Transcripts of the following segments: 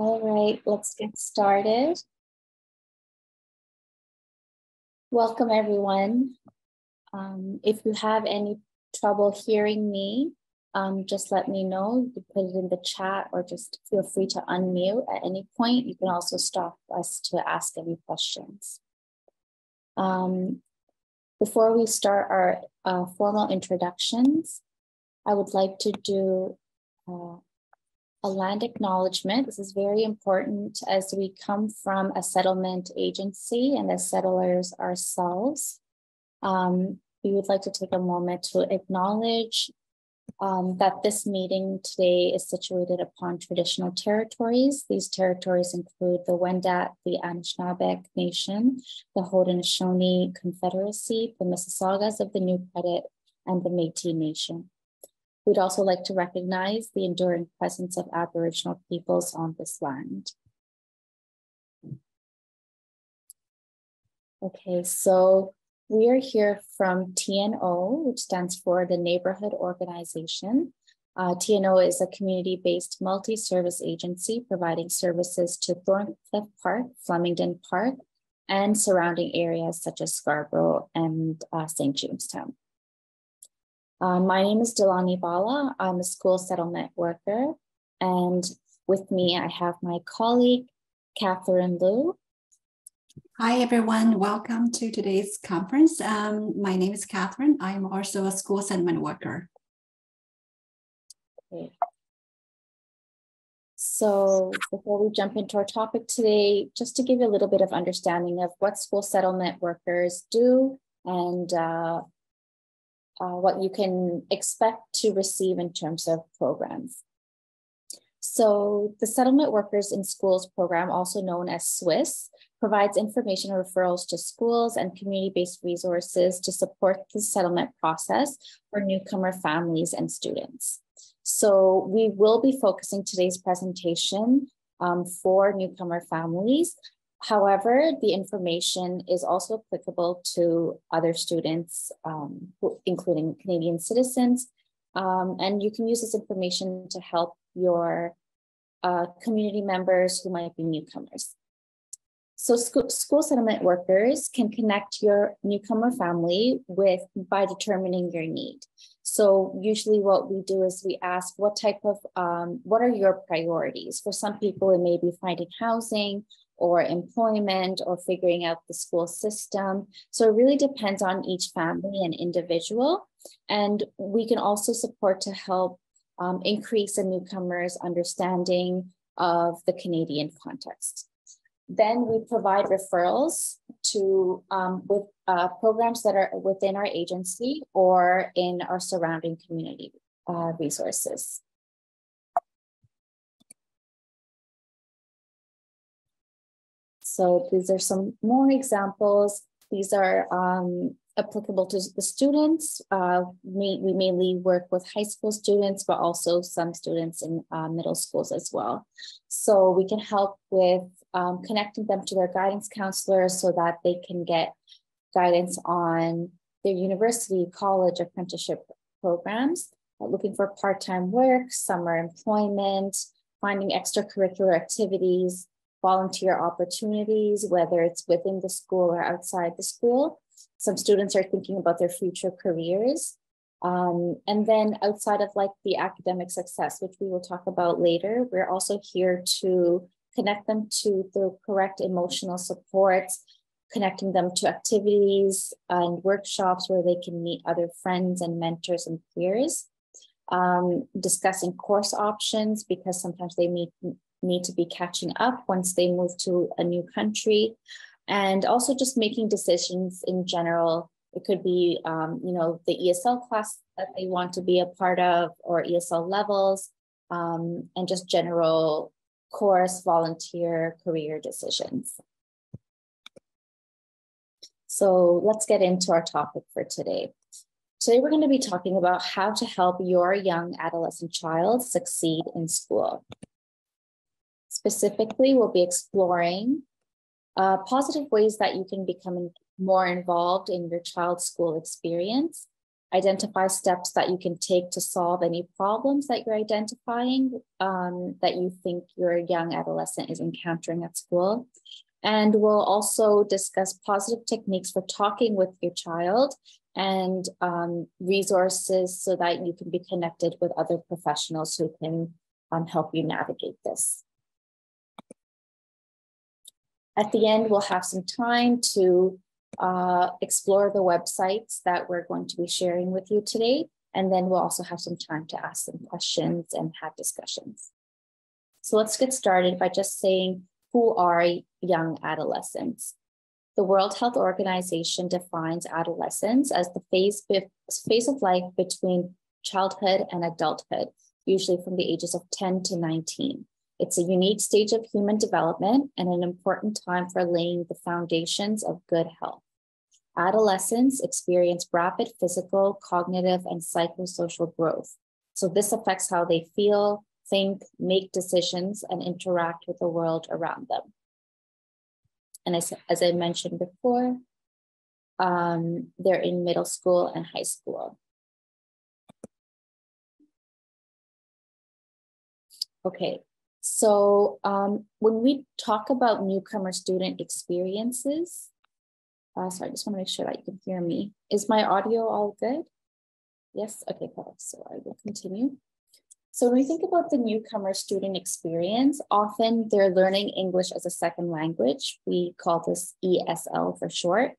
All right, let's get started. Welcome, everyone. If you have any trouble hearing me, just let me know. You can put it in the chat or just feel free to unmute at any point. You can also stop us to ask any questions. Before we start our formal introductions, I would like to do a land acknowledgement. This is very important as we come from a settlement agency and as settlers ourselves. We would like to take a moment to acknowledge that this meeting today is situated upon traditional territories. These territories include the Wendat, the Anishinaabe Nation, the Haudenosaunee Confederacy, the Mississaugas of the New Credit, and the Métis Nation. We'd also like to recognize the enduring presence of Aboriginal peoples on this land. Okay, so we are here from TNO, which stands for the Neighborhood Organization. TNO is a community-based multi-service agency providing services to Thorncliffe Park, Flemington Park, and surrounding areas such as Scarborough and St. Jamestown. My name is Delani Bala. I'm a school settlement worker. And with me, I have my colleague, Catherine Liu. Hi, everyone. Welcome to today's conference. My name is Catherine. I'm also a school settlement worker. Okay. So before we jump into our topic today, just to give you a little bit of understanding of what school settlement workers do and what you can expect to receive in terms of programs. So the Settlement Workers in Schools program, also known as SWIS, provides information and referrals to schools and community-based resources to support the settlement process for newcomer families and students. So we will be focusing today's presentation for newcomer families. However, the information is also applicable to other students, including Canadian citizens, and you can use this information to help your community members who might be newcomers. So school settlement workers can connect your newcomer family by determining your need. So usually what we do is we ask what are your priorities? For some people, it may be finding housing or employment or figuring out the school system. So it really depends on each family and individual. And we can also support to help increase a newcomer's understanding of the Canadian context. Then we provide referrals to with programs that are within our agency or in our surrounding community resources. So these are some more examples. These are applicable to the students. We mainly work with high school students, but also some students in middle schools as well. So we can help with connecting them to their guidance counselors so that they can get guidance on their university, college, apprenticeship programs, looking for part-time work, summer employment, finding extracurricular activities, volunteer opportunities, whether it's within the school or outside the school. Some students are thinking about their future careers. And then outside of like the academic success, which we will talk about later, we're also here to connect them to the correct emotional supports, connecting them to activities and workshops where they can meet other friends and mentors and peers, discussing course options because sometimes they need to be catching up once they move to a new country, and also just making decisions in general. It could be, the ESL class that they want to be a part of or ESL levels, and just general course, volunteer, career decisions. So let's get into our topic for today. Today, we're going to be talking about how to help your young adolescent child succeed in school. Specifically, we'll be exploring positive ways that you can become more involved in your child's school experience, identify steps that you can take to solve any problems that you're identifying that you think your young adolescent is encountering at school. And we'll also discuss positive techniques for talking with your child and resources so that you can be connected with other professionals who can help you navigate this. At the end, we'll have some time to explore the websites that we're going to be sharing with you today. And then we'll also have some time to ask some questions and have discussions. So let's get started by just saying, who are young adolescents? The World Health Organization defines adolescence as the phase of life between childhood and adulthood, usually from the ages of 10 to 19. It's a unique stage of human development and an important time for laying the foundations of good health. Adolescents experience rapid physical, cognitive, and psychosocial growth. So this affects how they feel, think, make decisions, and interact with the world around them. And as I mentioned before, they're in middle school and high school. Okay. So when we talk about newcomer student experiences, sorry, I just want to make sure that you can hear me. Is my audio all good? Yes, okay, perfect. So I will continue. So when we think about the newcomer student experience, often they're learning English as a second language. We call this ESL for short.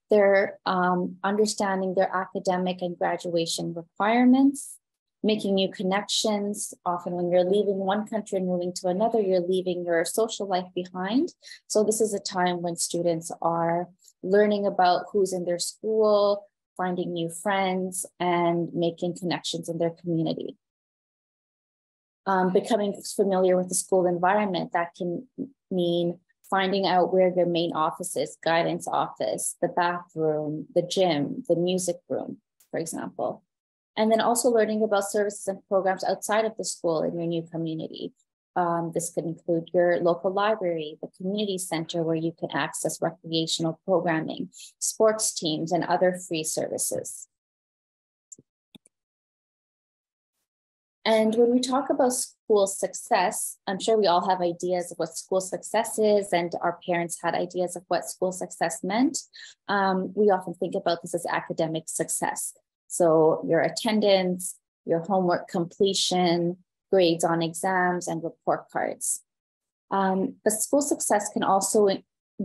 They're understanding their academic and graduation requirements, making new connections. Often when you're leaving one country and moving to another, you're leaving your social life behind. So this is a time when students are learning about who's in their school, finding new friends, and making connections in their community. Becoming familiar with the school environment, that can mean finding out where their main office is, guidance office, the bathroom, the gym, the music room, for example. And then also learning about services and programs outside of the school in your new community. This could include your local library, the community center where you can access recreational programming, sports teams, and other free services. And when we talk about school success, I'm sure we all have ideas of what school success is, and our parents had ideas of what school success meant. We often think about this as academic success. So your attendance, your homework completion, grades on exams, and report cards. But school success can also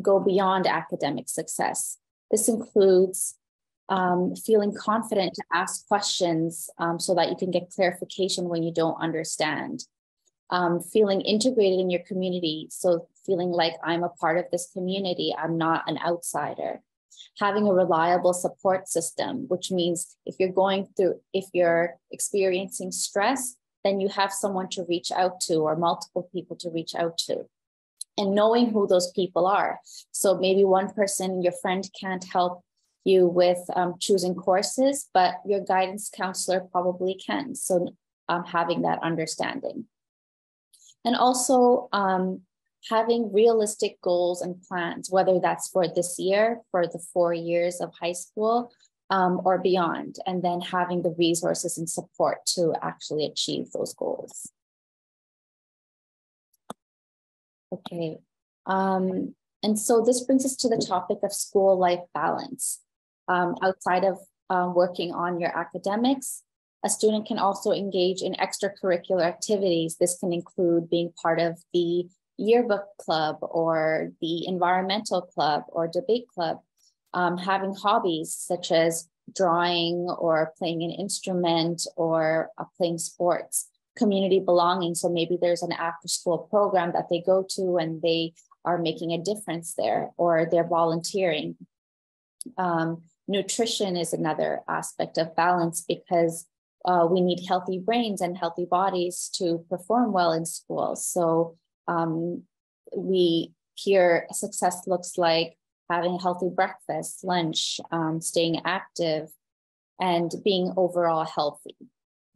go beyond academic success. This includes feeling confident to ask questions so that you can get clarification when you don't understand. Feeling integrated in your community, so feeling like I'm a part of this community, I'm not an outsider. Having a reliable support system, which means if you're experiencing stress, then you have someone to reach out to or multiple people to reach out to. And knowing who those people are. So maybe one person, your friend, can't help you with choosing courses, but your guidance counselor probably can. So having that understanding. And also having realistic goals and plans, whether that's for this year, for the 4 years of high school, or beyond, and then having the resources and support to actually achieve those goals. Okay, and so this brings us to the topic of school-life balance. Outside of working on your academics, a student can also engage in extracurricular activities. This can include being part of the yearbook club or the environmental club or debate club, having hobbies such as drawing or playing an instrument or playing sports, community belonging. So maybe there's an after-school program that they go to and they are making a difference there, or they're volunteering. Nutrition is another aspect of balance because we need healthy brains and healthy bodies to perform well in school. So we hear success looks like having a healthy breakfast, lunch, staying active, and being overall healthy.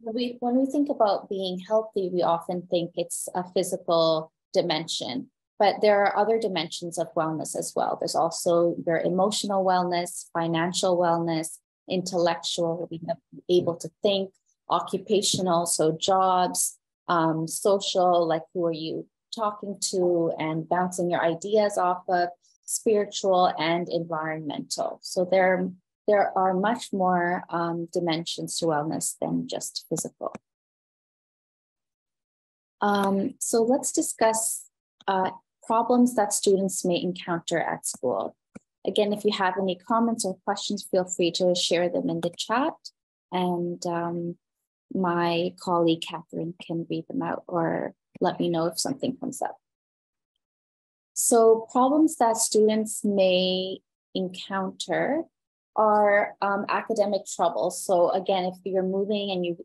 When we think about being healthy, we often think it's a physical dimension, but there are other dimensions of wellness as well. There's also your emotional wellness, financial wellness, intellectual, being able to think, occupational, so jobs, social, like who are you talking to and bouncing your ideas off of, spiritual, and environmental. So there are much more dimensions to wellness than just physical. So let's discuss problems that students may encounter at school. Again, if you have any comments or questions, feel free to share them in the chat, and my colleague Catherine can read them out or let me know if something comes up. So problems that students may encounter are academic trouble. So again, if you're moving and you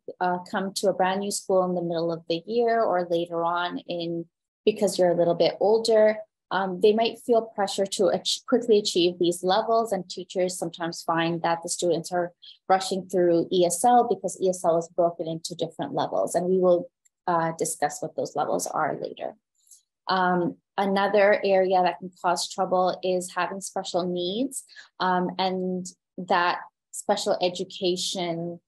come to a brand new school in the middle of the year or later on because you're a little bit older, they might feel pressure to quickly achieve these levels, and teachers sometimes find that the students are rushing through ESL because ESL is broken into different levels, and we will discuss what those levels are later. Another area that can cause trouble is having special needs, and that special education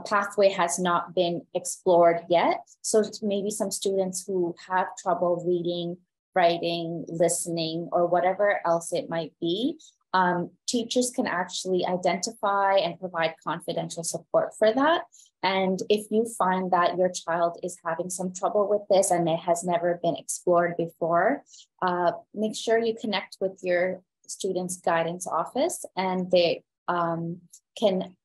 pathway has not been explored yet. So maybe some students who have trouble reading, writing, listening, or whatever else it might be, teachers can actually identify and provide confidential support for that. And if you find that your child is having some trouble with this and it has never been explored before, make sure you connect with your student's guidance office, and they can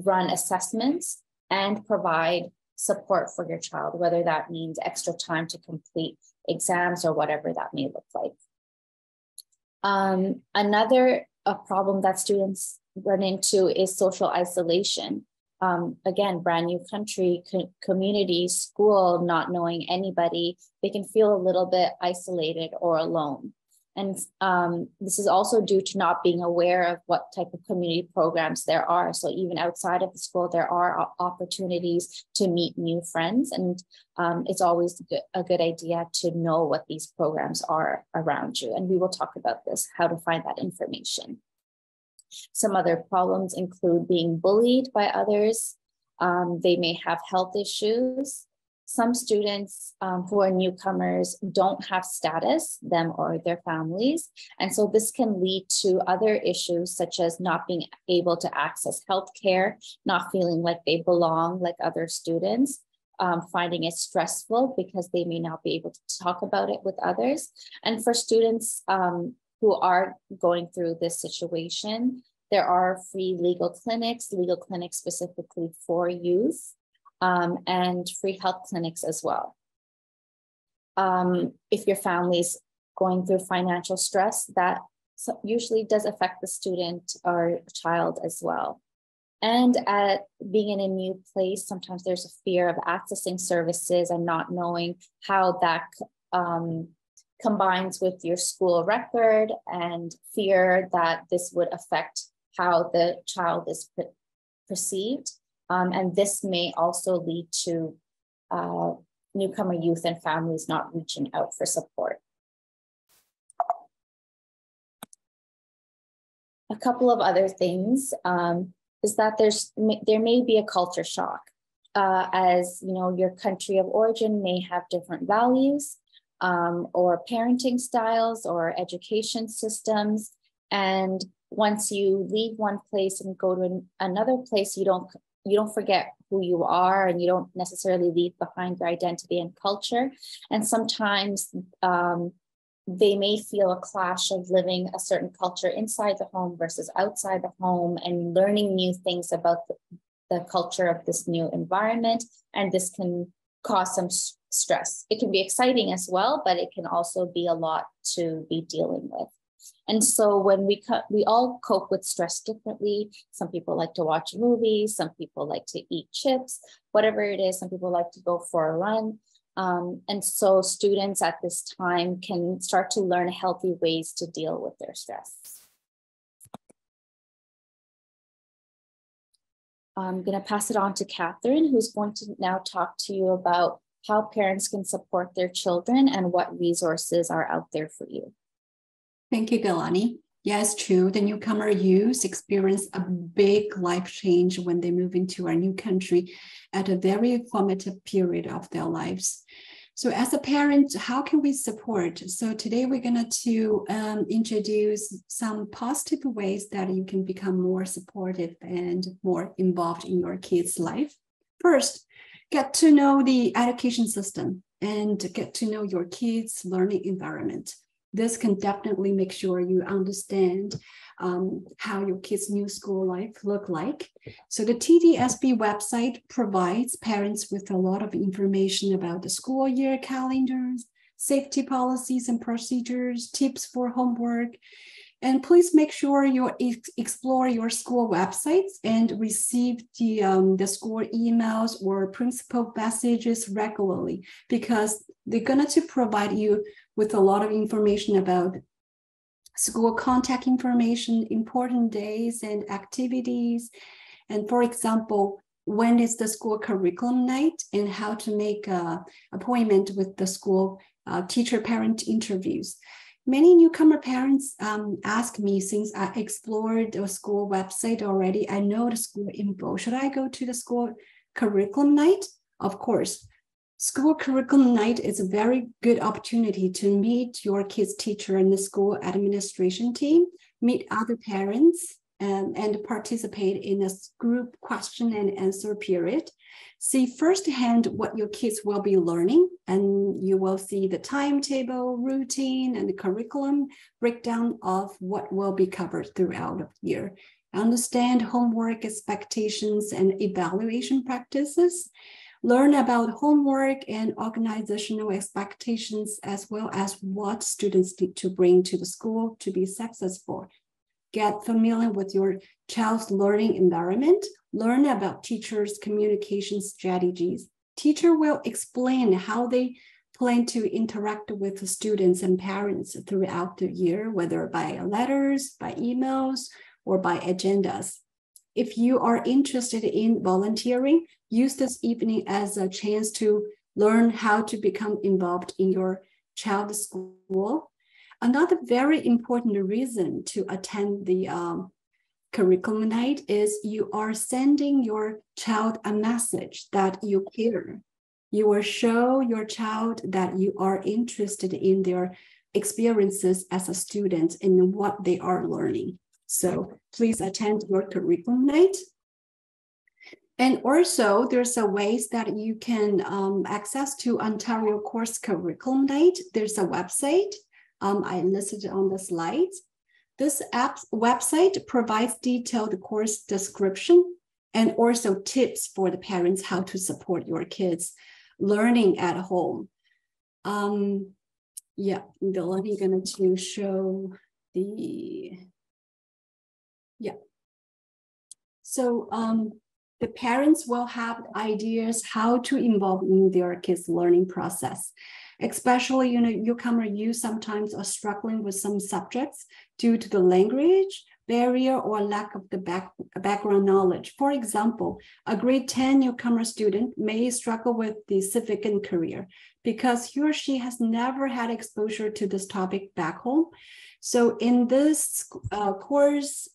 run assessments and provide support for your child, whether that means extra time to complete exams or whatever that may look like. Another problem that students run into is social isolation. Again, brand new country, community, school, not knowing anybody, they can feel a little bit isolated or alone. And this is also due to not being aware of what type of community programs there are. So even outside of the school, there are opportunities to meet new friends. And it's always a good idea to know what these programs are around you. And we will talk about this, how to find that information. Some other problems include being bullied by others. They may have health issues. Some students who are newcomers don't have status, them or their families. And so this can lead to other issues such as not being able to access healthcare, not feeling like they belong like other students, finding it stressful because they may not be able to talk about it with others. And for students who are going through this situation, there are free legal clinics specifically for youth, and free health clinics as well. If your family's going through financial stress, that usually does affect the student or child as well. And at being in a new place, sometimes there's a fear of accessing services and not knowing how that combines with your school record, and fear that this would affect how the child is perceived. And this may also lead to newcomer youth and families not reaching out for support. A couple of other things is that there may be a culture shock, as you know, your country of origin may have different values, or parenting styles or education systems. And once you leave one place and go to another place, you don't forget who you are, and you don't necessarily leave behind your identity and culture. And sometimes they may feel a clash of living a certain culture inside the home versus outside the home, and learning new things about the culture of this new environment. And this can cause some stress. It can be exciting as well, but it can also be a lot to be dealing with. And so when we all cope with stress differently. Some people like to watch movies, some people like to eat chips, whatever it is, some people like to go for a run. And so students at this time can start to learn healthy ways to deal with their stress. I'm going to pass it on to Catherine, who's going to now talk to you about how parents can support their children and what resources are out there for you. Thank you, Galani. Yes, true. The newcomer youth experience a big life change when they move into a new country at a very formative period of their lives. So as a parent, how can we support? So today we're going to introduce some positive ways that you can become more supportive and more involved in your kids' life. First, get to know the education system and get to know your kids' learning environment. This can definitely make sure you understand how your kids' new school life look like. So the TDSB website provides parents with a lot of information about the school year calendars, safety policies and procedures, tips for homework. And please make sure you explore your school websites and receive the school emails or principal messages regularly, because they're going to provide you with a lot of information about school contact information, important days and activities. And for example, when is the school curriculum night and how to make an appointment with the school teacher-parent interviews. Many newcomer parents ask me, since I explored the school website already, I know the school info. Should I go to the school curriculum night? Of course. School curriculum night is a very good opportunity to meet your kids' teacher and the school administration team, meet other parents, and participate in a group question and answer period. See firsthand what your kids will be learning, and you will see the timetable, routine, and the curriculum breakdown of what will be covered throughout the year. Understand homework expectations and evaluation practices. Learn about homework and organizational expectations, as well as what students need to bring to the school to be successful. Get familiar with your child's learning environment. Learn about teachers' communication strategies. Teacher will explain how they plan to interact with the students and parents throughout the year, whether by letters, by emails, or by agendas. If you are interested in volunteering, use this evening as a chance to learn how to become involved in your child's school. Another very important reason to attend the curriculum night is you are sending your child a message that you care. You will show your child that you are interested in their experiences as a student and what they are learning. So please attend your curriculum night. And also, there's a ways that you can access to Ontario course curriculum night. There's a website. I listed on the slides. This website provides detailed course description and also tips for the parents how to support your kids learning at home. Yeah, I'm going to show the, yeah. So the parents will have ideas how to involve in their kids' learning process. Especially, newcomer youth sometimes are struggling with some subjects due to the language barrier or lack of the background knowledge. For example, a grade 10 newcomer student may struggle with the civic and career because he or she has never had exposure to this topic back home. So in this course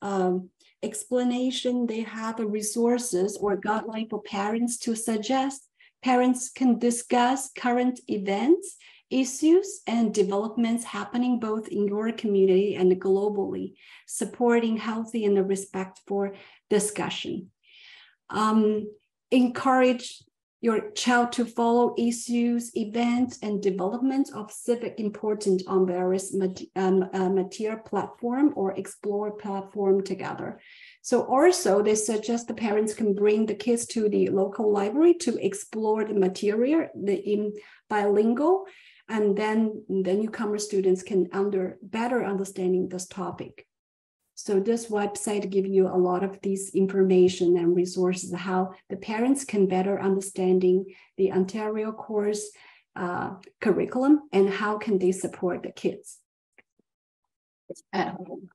explanation, they have resources or guideline for parents to suggest. Parents can discuss current events, issues, and developments happening both in your community and globally, supporting healthy and respectful discussion. Encourage your child to follow issues, events, and developments of civic importance on various material platform or explore platform together. So also they suggest the parents can bring the kids to the local library to explore the material in bilingual, and then the newcomer students can better understanding this topic. So this website gives you a lot of these information and resources how the parents can better understanding the Ontario course curriculum and how can they support the kids at home.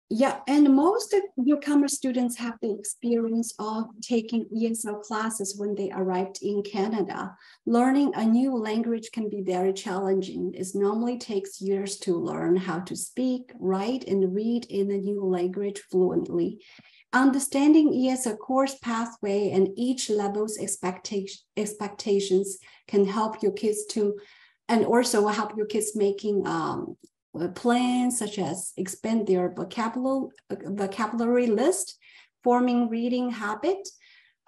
Yeah, and most newcomer students have the experience of taking ESL classes when they arrived in Canada. Learning a new language can be very challenging. It normally takes years to learn how to speak, write, and read in a new language fluently. Understanding ESL course pathway and each level's expectations can help your kids to, and also help your kids making plans such as expand their vocabulary list, forming reading habit,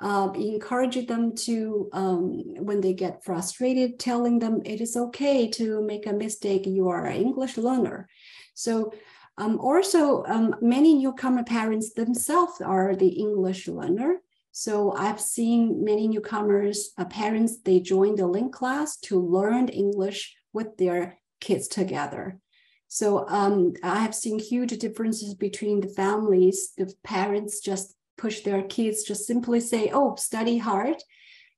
encouraging them to, when they get frustrated, telling them it is okay to make a mistake, you are an English learner. So many newcomer parents themselves are the English learner. So I've seen many newcomers, parents, they join the link class to learn English with their kids together. So I have seen huge differences between the families. The parents just push their kids, just simply say, oh, study hard.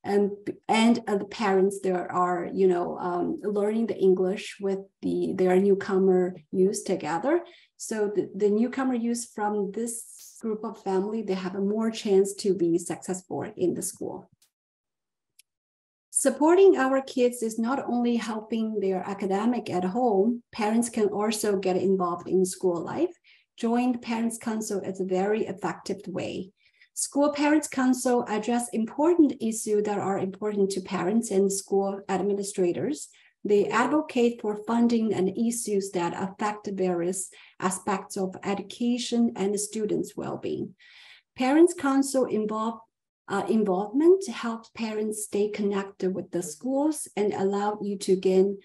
And the parents there are, learning the English with their newcomer youth together. So the newcomer youth from this group of family, they have a more chance to be successful in the school. Supporting our kids is not only helping their academic at home, parents can also get involved in school life. Join the Parents Council is a very effective way. School Parents Council address important issues that are important to parents and school administrators. They advocate for funding and issues that affect various aspects of education and students' well-being. Parents Council involvement helps parents stay connected with the schools and allow you to gain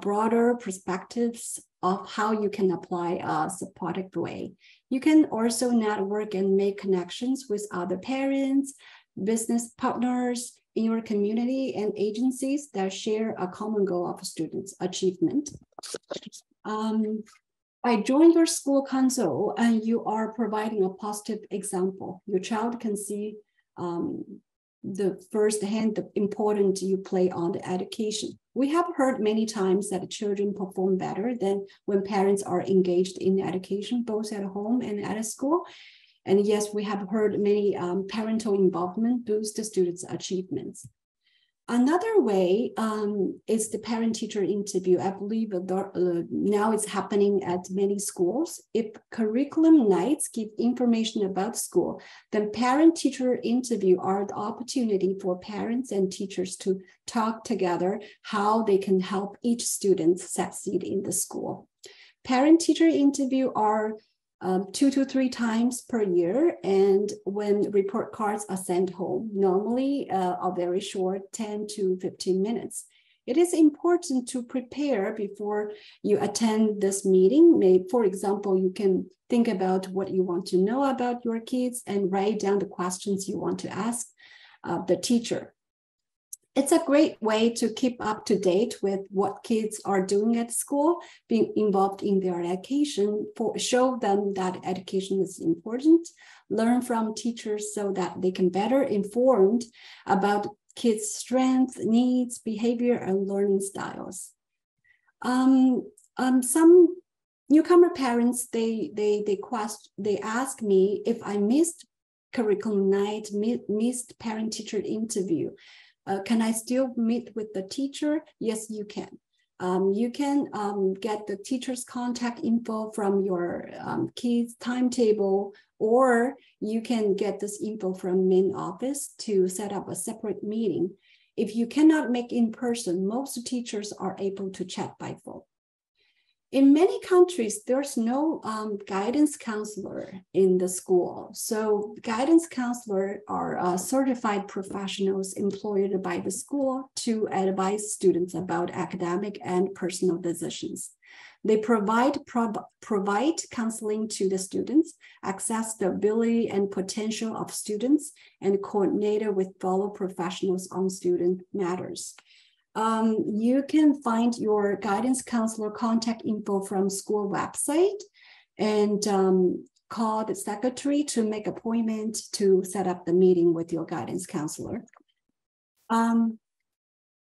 broader perspectives of how you can apply a supportive way. You can also network and make connections with other parents, business partners in your community, and agencies that share a common goal of students' achievement. By joining your school council, and you are providing a positive example. Your child can see the firsthand the importance you play on the education. We have heard many times that children perform better than when parents are engaged in education, both at home and at a school. And yes, we have heard many parental involvement boost the students' achievements. Another way is the parent-teacher interview. I believe now it's happening at many schools. If curriculum nights give information about school, then parent-teacher interview are the opportunity for parents and teachers to talk together how they can help each student succeed in the school. Parent-teacher interview are 2 to 3 times per year, and when report cards are sent home, normally are very short, 10 to 15 minutes. It is important to prepare before you attend this meeting. For example, you can think about what you want to know about your kids and write down the questions you want to ask the teacher. It's a great way to keep up to date with what kids are doing at school, being involved in their education, show them that education is important, learn from teachers so that they can better informed about kids' strengths, needs, behavior, and learning styles. Some newcomer parents, they ask me if I missed curriculum night, missed parent-teacher interview. Can I still meet with the teacher? Yes, you can. You can get the teacher's contact info from your kids' timetable, or you can get this info from main office to set up a separate meeting. If you cannot make in person, most teachers are able to chat by phone. In many countries, there's no guidance counselor in the school. So guidance counselors are certified professionals employed by the school to advise students about academic and personal decisions. They provide counseling to the students, assess the ability and potential of students, and coordinate with fellow professionals on student matters. You can find your guidance counselor contact info from school website and call the secretary to make appointment to set up the meeting with your guidance counselor.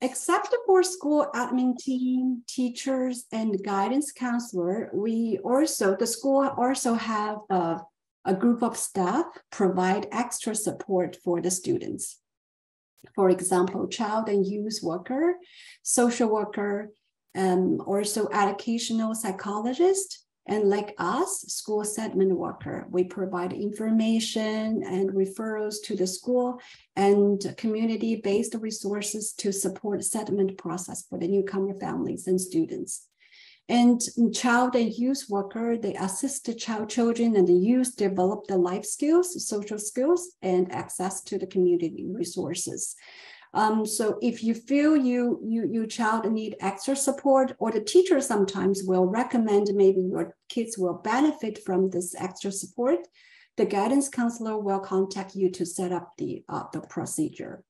Except for school admin team, teachers, and guidance counselor, the school also have a group of staff provide extra support for the students. For example, child and youth worker, social worker, also educational psychologist, and like us, school settlement worker. We provide information and referrals to the school and community-based resources to support settlement process for the newcomer families and students. And child and youth worker, they assist the children and the youth develop the life skills, social skills, and access to the community resources. So if you feel your child need extra support, or the teacher sometimes will recommend maybe your kids will benefit from this extra support, the guidance counselor will contact you to set up the procedure.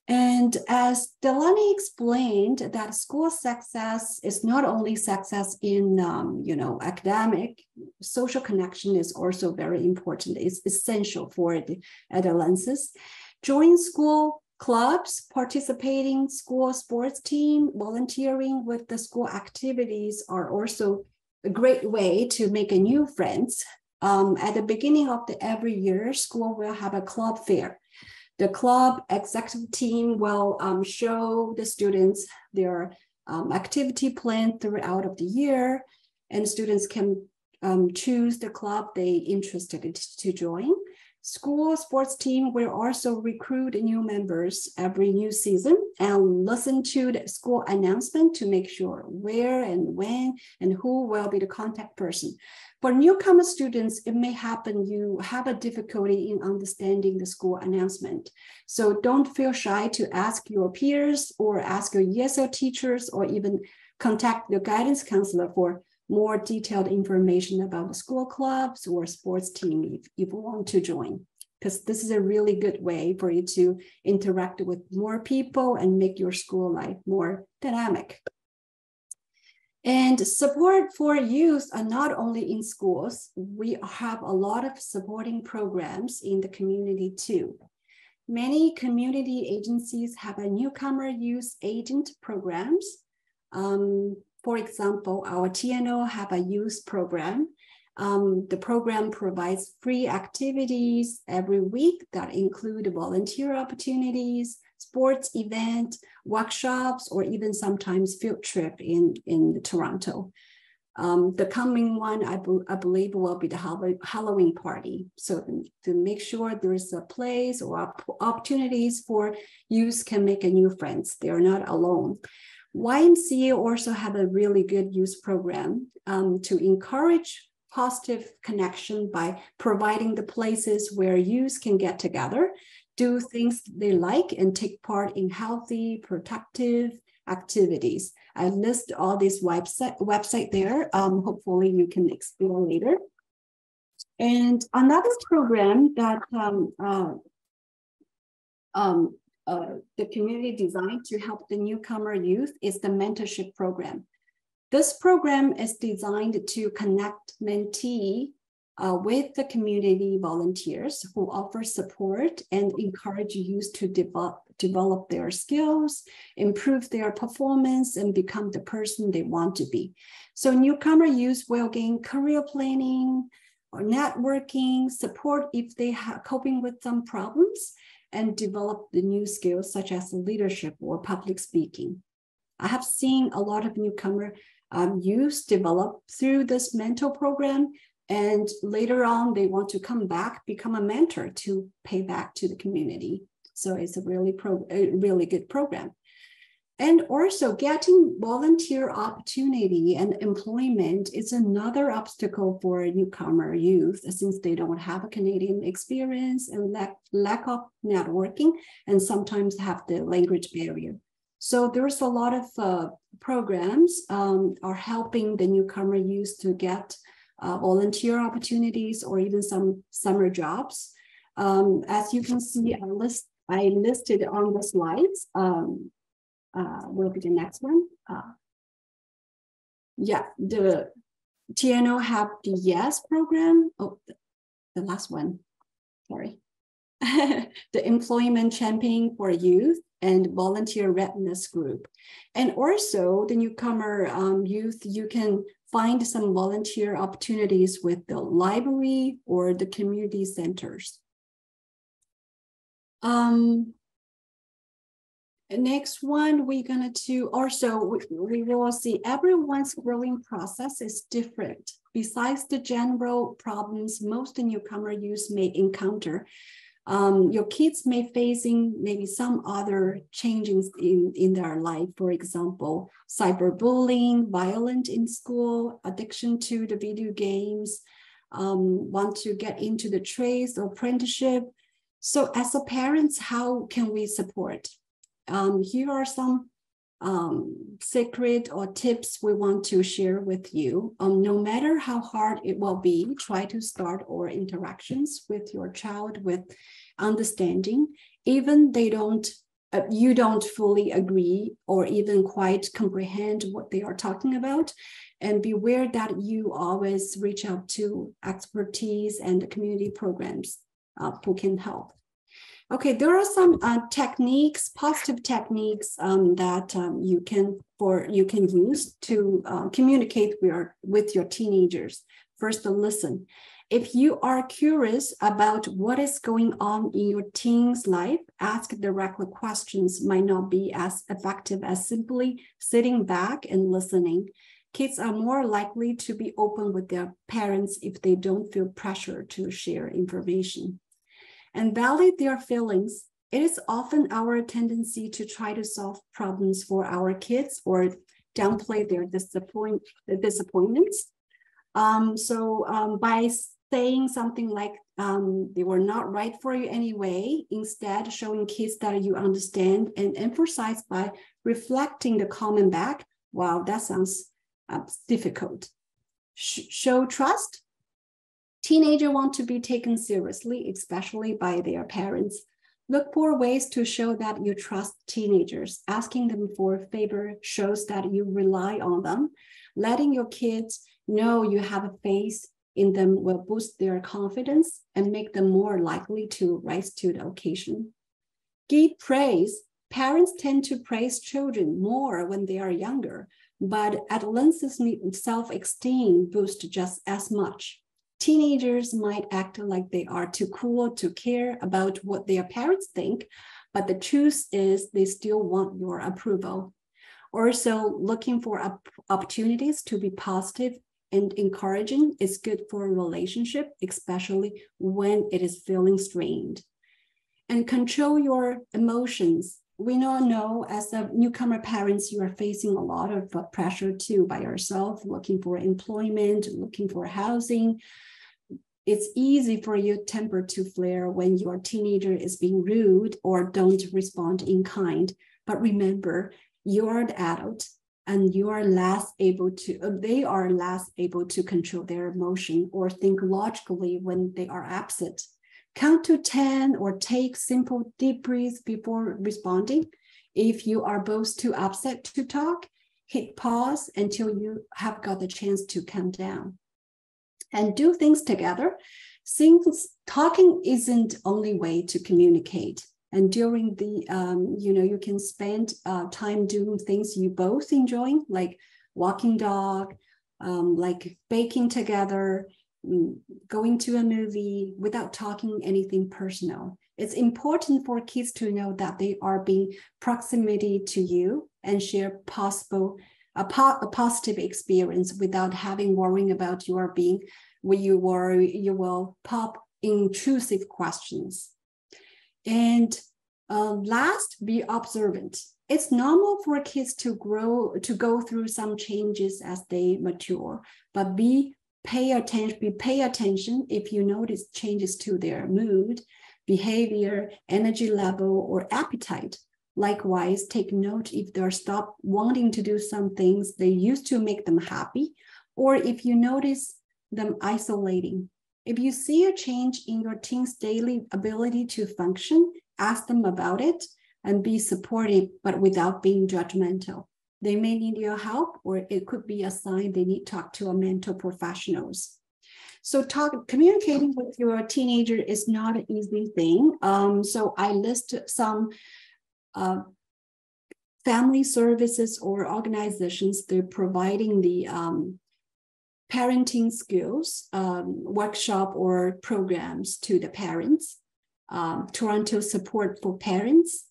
And as Delaney explained, that school success is not only success in academic, social connection is also very important. It's essential for the adolescents. Join school clubs, participating school sports team, volunteering with the school activities are also a great way to make a new friends. At the beginning of every year, school will have a club fair. The club executive team will show the students their activity plan throughout of the year, and students can choose the club they interested to join. School sports team will also recruit new members every new season and listen to the school announcement to make sure where and when and who will be the contact person. For newcomer students, it may happen you have a difficulty in understanding the school announcement. So don't feel shy to ask your peers or ask your ESL teachers or even contact your guidance counselor for more detailed information about the school clubs or sports team if you want to join, because this is a really good way for you to interact with more people and make your school life more dynamic. And support for youth are not only in schools, we have a lot of supporting programs in the community too. Many community agencies have a newcomer youth agent programs. For example, our TNO have a youth program. The program provides free activities every week that include volunteer opportunities, sports event, workshops, or even sometimes field trip in Toronto. The coming one, I believe, will be the Halloween party. So to make sure there is a place or opportunities for youth can make a new friends. They are not alone. YMCA also have a really good youth program to encourage positive connection by providing the places where youth can get together, do things they like, and take part in healthy, productive activities. I list all these website there. Hopefully you can explore later. And another program that the community designed to help the newcomer youth is the mentorship program. This program is designed to connect mentee with the community volunteers who offer support and encourage youth to develop their skills, improve their performance, and become the person they want to be. So newcomer youth will gain career planning or networking, support if they are coping with some problems, and develop the new skills such as leadership or public speaking. I have seen a lot of newcomer youth develop through this mentor program, and later on they want to come back, become a mentor to pay back to the community. So it's a really good program. And also getting volunteer opportunity and employment is another obstacle for newcomer youth since they don't have a Canadian experience and lack of networking and sometimes have the language barrier. So there's a lot of programs are helping the newcomer youth to get volunteer opportunities or even some summer jobs. As you can see, I listed on the slides. Will be the next one. Yeah, the TNO have the YES program. Oh, the last one, sorry. The Employment Champion for Youth. and volunteer readiness group. And also the newcomer youth, you can find some volunteer opportunities with the library or the community centers. Next one, we're going to also, we will see everyone's growing process is different. Besides the general problems most newcomer youth may encounter, your kids may facing maybe some other changes in their life. For example, cyberbullying, violence in school, addiction to the video games, want to get into the trades or apprenticeship. So as a parents, how can we support? Here are some secret or tips we want to share with you. No matter how hard it will be, try to start our interactions with your child with understanding, even you don't fully agree or even quite comprehend what they are talking about. And beware that you always reach out to expertise and community programs who can help. Okay, there are some techniques, positive techniques that you can use to communicate with your teenagers. First, listen. If you are curious about what is going on in your teen's life, ask direct questions might not be as effective as simply sitting back and listening. Kids are more likely to be open with their parents if they don't feel pressure to share information. And validate their feelings. It is often our tendency to try to solve problems for our kids or downplay their disappointments. By saying something like they were not right for you anyway, instead showing kids that you understand and emphasize by reflecting the comment back. Wow, that sounds difficult. Show trust. Teenagers want to be taken seriously, especially by their parents. Look for ways to show that you trust teenagers. Asking them for a favor shows that you rely on them. Letting your kids know you have a faith in them will boost their confidence and make them more likely to rise to the occasion. Give praise. Parents tend to praise children more when they are younger, but adolescents need self-esteem boost just as much. Teenagers might act like they are too cool to care about what their parents think, but the truth is they still want your approval. Also, looking for opportunities to be positive and encouraging is good for a relationship, especially when it is feeling strained. And control your emotions. We all know as a newcomer parents, you are facing a lot of pressure too by yourself, looking for employment, looking for housing. It's easy for your temper to flare when your teenager is being rude or don't respond in kind. But remember, you are the adult and they are less able to control their emotion or think logically when they are absent. Count to 10 or take simple deep breaths before responding. If you are both too upset to talk, hit pause until you have got the chance to calm down. And do things together. Since talking isn't the only way to communicate. And during the, you can spend time doing things you both enjoy, like walking dog, like baking together, going to a movie without talking anything personal. It's important for kids to know that they are being proximity to you and share a positive experience without having worrying about you are being where you will pop intrusive questions. And last, be observant. It's normal for kids to go through some changes as they mature, but pay attention if you notice changes to their mood, behavior, energy level, or appetite. Likewise, take note if they're stop wanting to do some things they used to make them happy, or if you notice them isolating. If you see a change in your teen's daily ability to function, ask them about it and be supportive, but without being judgmental. They may need your help, or it could be a sign they need to talk to a mental professionals. So communicating with your teenager is not an easy thing. So I list some family services or organizations, they're providing the parenting skills workshop or programs to the parents. Toronto Support for Parents,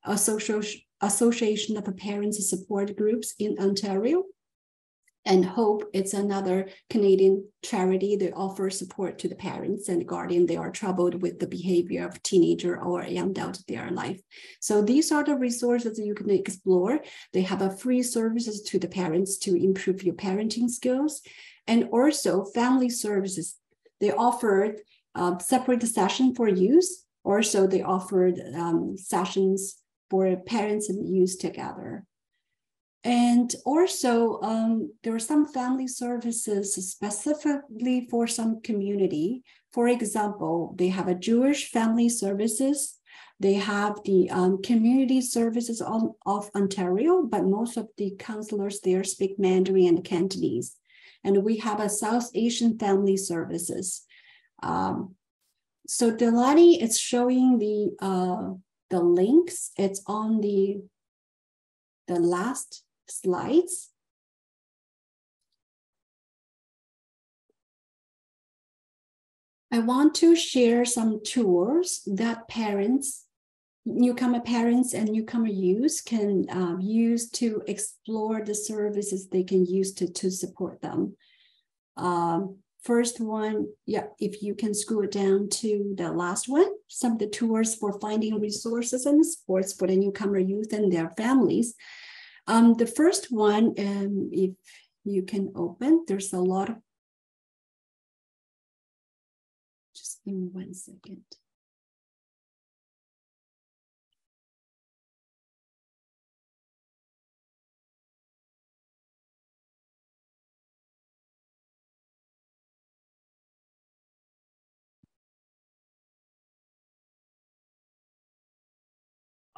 Association of Parents Support Groups in Ontario, and Hope, it's another Canadian charity that offers support to the parents and guardian they are troubled with the behavior of teenager or young adult in their life. So these are the resources you can explore. They have a free services to the parents to improve your parenting skills. And also family services. They offered separate session for youth. Also, they offered sessions for parents and youth together. And also, there are some family services specifically for some community. For example, they have a Jewish family services. They have the community services of Ontario, but most of the counselors there speak Mandarin and Cantonese. And we have a South Asian family services. So Delaney is showing the links. It's on the last slides. I want to share some tools that newcomer parents and newcomer youth can use to explore the services they can use to support them. First one, if you can scroll down to the last one, some of the tools for finding resources and supports for the newcomer youth and their families. The first one, if you can open, there's a lot of, just give me 1 second.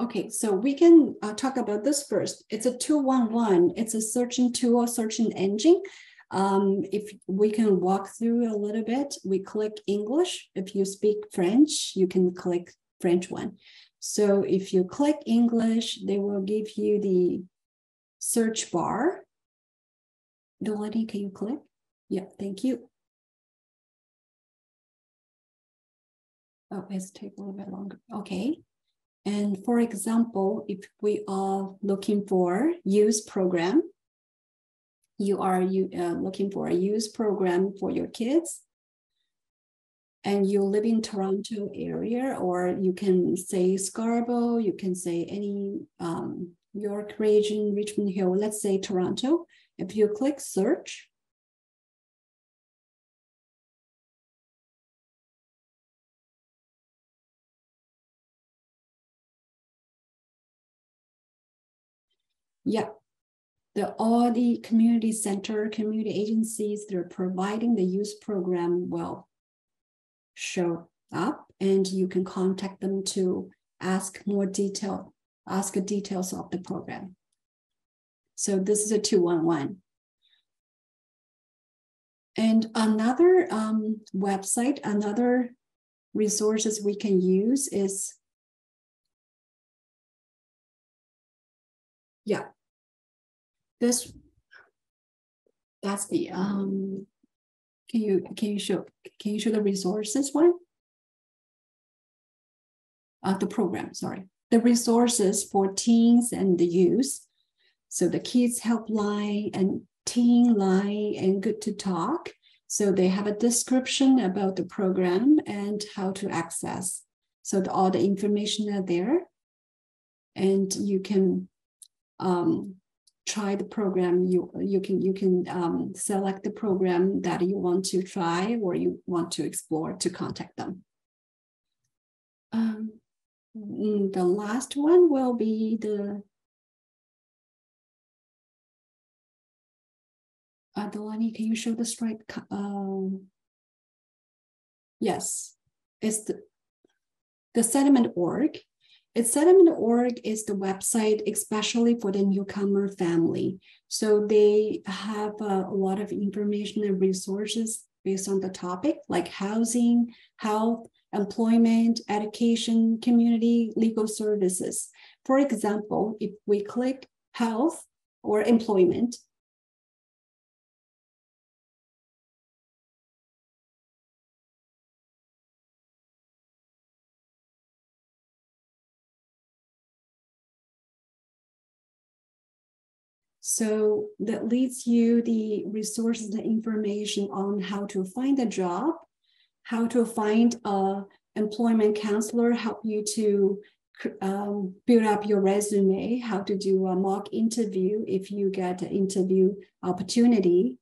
Okay, so we can talk about this first. It's a 211. It's a searching tool, searching engine. If we can walk through a little bit, we click English. If you speak French, you can click French one. So if you click English, they will give you the search bar. Delaney, can you click? Yeah, thank you. Oh, it's taking a little bit longer. Okay. And for example, if we are looking for youth program, you are looking for a youth program for your kids, and you live in Toronto area, or you can say Scarborough, you can say any York region, Richmond Hill, let's say Toronto. If you click search, all the community center, community agencies that are providing the youth program will show up, and you can contact them to ask details of the program. So this is a 211. And another website, another resources we can use is, that's the can you show the resources one? The program, sorry. The resources for teens and the youth. So the kids helpline and teen line and good to talk. So they have a description about the program and how to access. So all the information are there, and you can try the program. You can select the program that you want to try or you want to explore to contact them. The last one will be the Delaney, can you show the stripe? Yes, it's the settlement.org. Settlement.org is the website especially for the newcomer family. So they have a lot of information and resources based on the topic, like housing, health, employment, education, community, legal services. For example, if we click health or employment, so that leads you the resources, the information on how to find a job, how to find a employment counselor, help you to build up your resume, how to do a mock interview if you get an interview opportunity,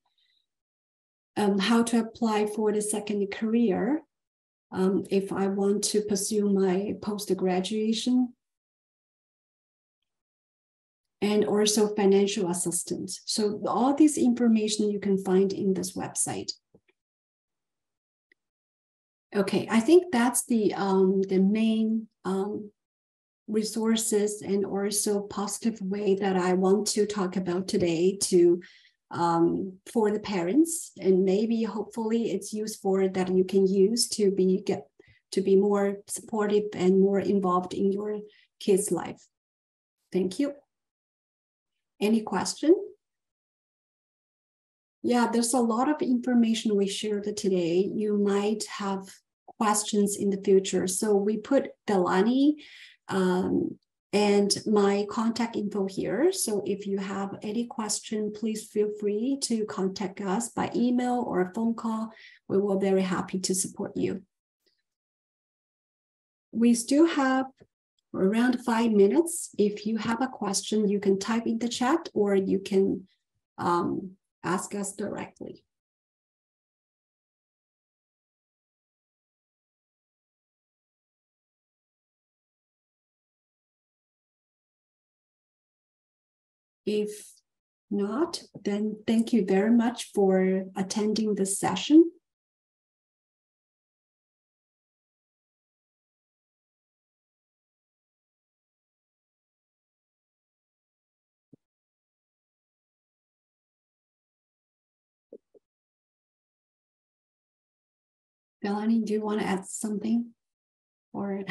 how to apply for the second career if I want to pursue my post-graduation, and also financial assistance. So all this information you can find in this website. Okay, I think that's the main resources and also positive way that I want to talk about today to for the parents, and maybe hopefully it's useful that you can use to be more supportive and more involved in your kids' life. Thank you. Any question? Yeah, there's a lot of information we shared today. You might have questions in the future. So we put Delaney and my contact info here. So if you have any question, please feel free to contact us by email or a phone call. We will be very happy to support you. We still have around 5 minutes. If you have a question, you can type in the chat or you can ask us directly. If not, then thank you very much for attending this session. Delaney, do you want to add something? Or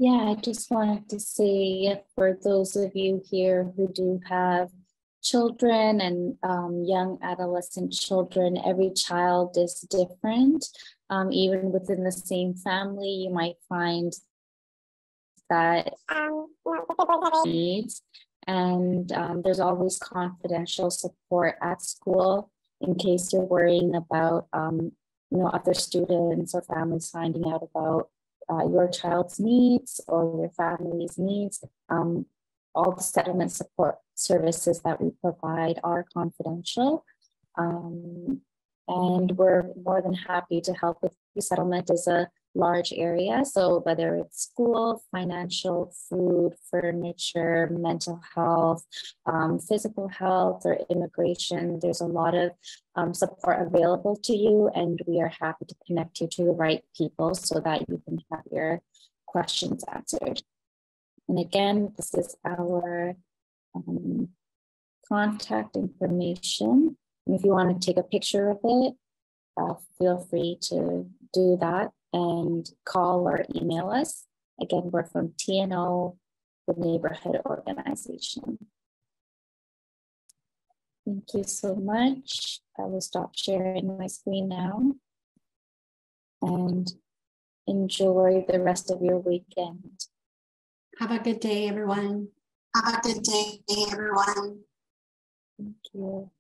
Yeah, I just wanted to say for those of you here who do have children and young adolescent children, every child is different. Even within the same family, you might find that needs, and there's always confidential support at school in case you're worrying about other students or families finding out about your child's needs or your family's needs. All the settlement support services that we provide are confidential. And we're more than happy to help with settlement is a large area. So whether it's school, financial, food, furniture, mental health, physical health, or immigration, there's a lot of support available to you. And we are happy to connect you to the right people so that you can have your questions answered. And again, this is our contact information. And if you want to take a picture of it, feel free to do that and call or email us. Again, we're from TNO, the neighborhood organization. Thank you so much. I will stop sharing my screen now and enjoy the rest of your weekend. Have a good day, everyone. Have a good day, everyone. Thank you.